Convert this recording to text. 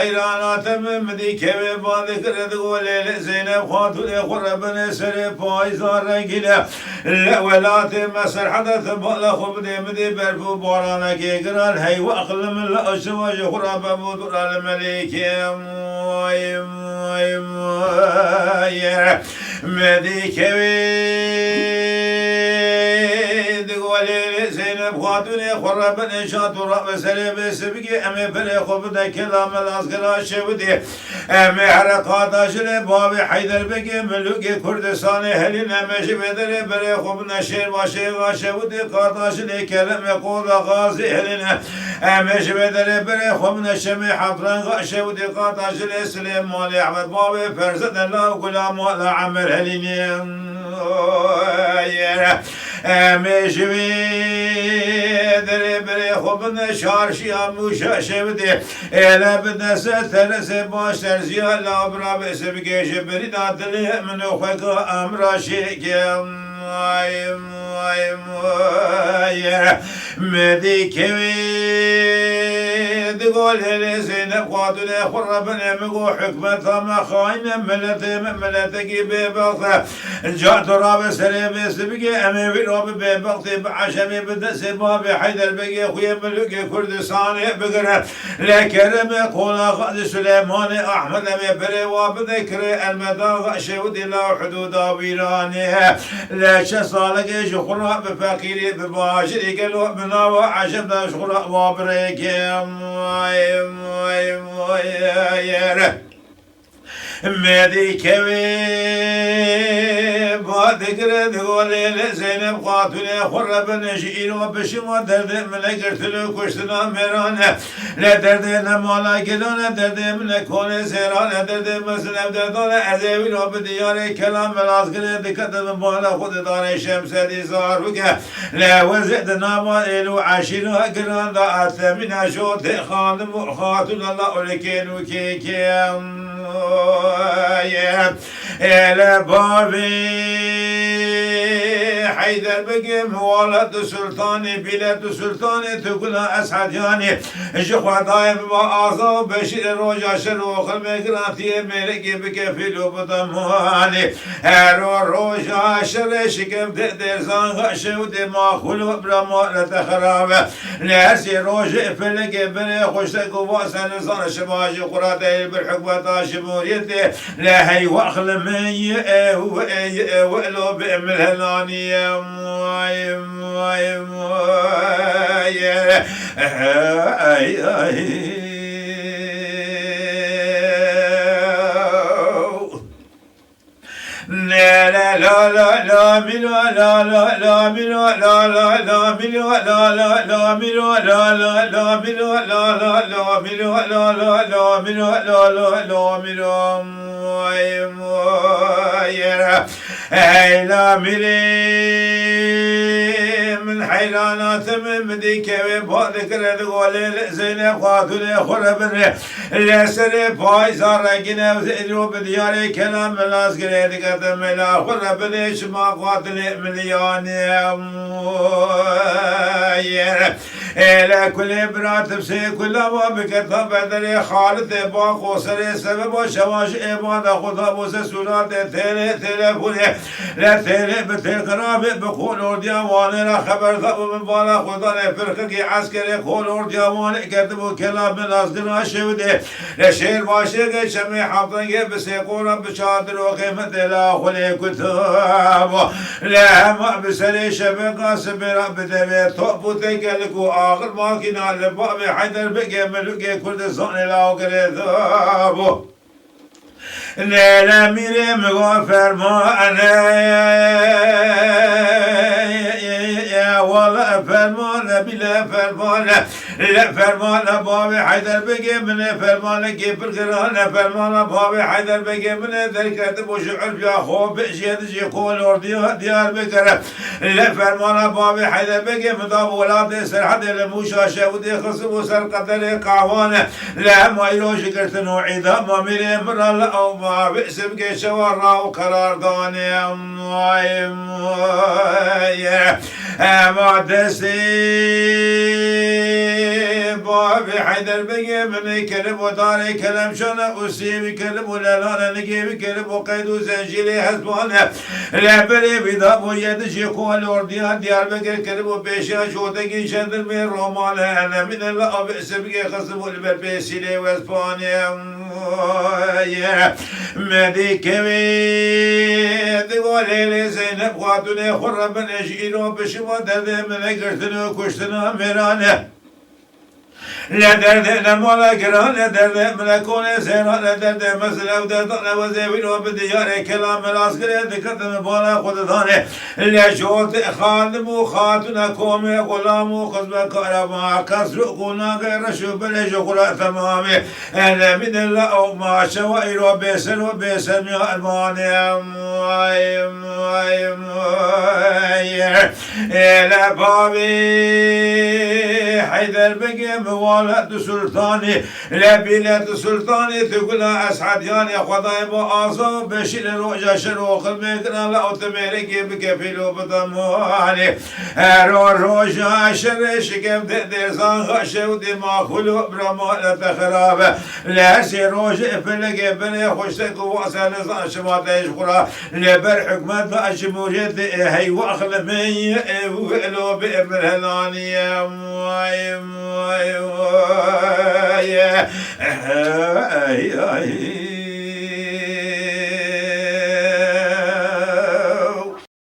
حيرانات ممدي كيف بذكر تقول زينب خاتون خربنا سر بايزار رجلا لا ولات مسر حدث بلا خبدي مدي برفو بارانا كي قران هي واقل من الاشواج خراب بدر الملك مدي كيف زينب خاتون خربنا شاطر بسر بسبقي أمي فري خبدا كلام الأصغر شودي أمي حركات أشري بابي حيدر بقي ملوكي كردستان هلين مشي بدري بري خبنا شير وشير شودي قاطاش لي كلام يقول غازي هلين مشي بدري بري خبنا شمي حفران شودي قاطاش لي سليمان أحمد بابي فرزد الله غلام ولا عمر هلين مشوي دري بري خبنا شارشي اموشا شودي إلا بدنا سترس باشر زيال لابرا بسبقي جبري دادلي من أخوك أمرا شيكي مدي كوي تقول لي زينب خاتون خربنا مقو حكمتها ما خاينة ملتقي ببغثة جاءت راب سريب سبقي أمي في راب ببغثي بعشمي بدأ سبابي حيدر بقي خويا ملوكي كردستاني بقرة لكرم قول غاد سليمان أحمد أمي بري وبذكر المدى شودي لا حدود ويراني لا شصالك شخرا بفقيري بباشري قالوا بنا وعشبنا شخرا وابريكي مدي كوي بذكر تقول زينب خاتون خربنا شئير وبشما درد من قرتلو كشتنا ميران لا دردنا مالا كلنا درد من كون سيران درد مسلم دردنا أزيوين وبديار كلام الأصغر دكت من مالا خود دار شمس دي زاروك لا وزدنا ما إلو عشيرها قران دا أثمنا شوت خاتم خاتون الله لكينو كيكيام إلى بابي حيدر بقيم ولد سلطاني بلاد سلطاني تقول أسعد يعني جخوة دايم وآظا بشير روجا شروخ المقراتي ملكي بكفيلو بضمواني هرو روجا شر شكم تقدر زنغ شودي ما خلو برمو لتخراب لهرسي روجا فلقي بني خوشتك واسا نصان شباجي قراتي بالحكوة شموريتي لا هي واخل مي وقلو بأمل هلاني لا لا لا لا لا ملو لا لا لا ملو لا لا لا ملو لا لا لا ملو لا لا لا ملو لا لا لا ملو لا لا لا ملو لا لا لا ملو اي لا ملي من حيرانات من مديك بذكر تقول زينب خاتون خربنا لا سري بايزار رجنا وزينو بدياري كلام الأصغر قدم لا خربنا شما قاتل ملياني إلى كل برات بسي كل ما بكتب بدري خالد باقو سري سبب شواش إيمان خطاب وسسولات تلفوني لا تلف بتقراب بقول أرديوان لا خبر ثب من بالا خدان فرقي عسكري قول أرديوان كتبوا كلام من أصدنا شودي لشير باشي شمي حفظن بسي قولا بشادر وقيمة لا خلي كتاب لا ما بسري شبقا سبرا بدبي طوبو تقلقوا آخر ما كنا لبابي حيدر بقي ملوكي كردستان لا وقريثابو لا ميري مغفر ما أنا يا والله فرمان بلا فرمان لا فرمان بابي حيدر بقي من فرمان كيف القران فرمان بابي حيدر بقي من ذلك وشعر يا خوف شيد يقول وردي ديار بكر لا فرمان بابي حيدر بقي من ضاب ولاد سرحد المشاشه ودي خصب سر قدر قعوانه لا ما يروش كرتنو عيدا ما ميري من او ما باسم شوارا وقرار داني ما دستي بابي حيدر بقي من كلب وداري كلام شنا أسيب كلب ولا لا نجيب كلب وقيد وزنجيلي حسبانه لا بري بضاب ويدش يقول ورديان ديار بقر كلب وبيشا شوتكي شندر من رومانه أنا من الله باسم خصب البربيسيلي واسبانيا مدي كمي ولي لي زينب خاتوني خرب نشيلو بشما درد من قرتنو كشتنا ميرانه لا درد نمولا قران لا درد ملكون سيران لا درد مسلا ودرد وزيبين وبديار كلام العسكري ذكرت مبالا خددانه لا شوت خادم وخاتنا كومي غلام وخزب كرما كسر قنا غير شوب الجغرا تمامي انا من الله ما شوائر وبيسر وبيسر يا الماني لا بابي حيدر بقي موالد سلطاني لا بلاد سلطاني تقول اسعد يعني خداي بآصا بشيل روجا شروخ المكنا لا تمرقي بكفيلو بضمواني روجا شرش كم ديزان غشي ودماغ خلو برمال تخراب لا سي روجا فلقي بني خوشتك واسا نزان شماتيش خرا لبر حكمت الجمهورية هي واخل مي ولو بإبن هلاني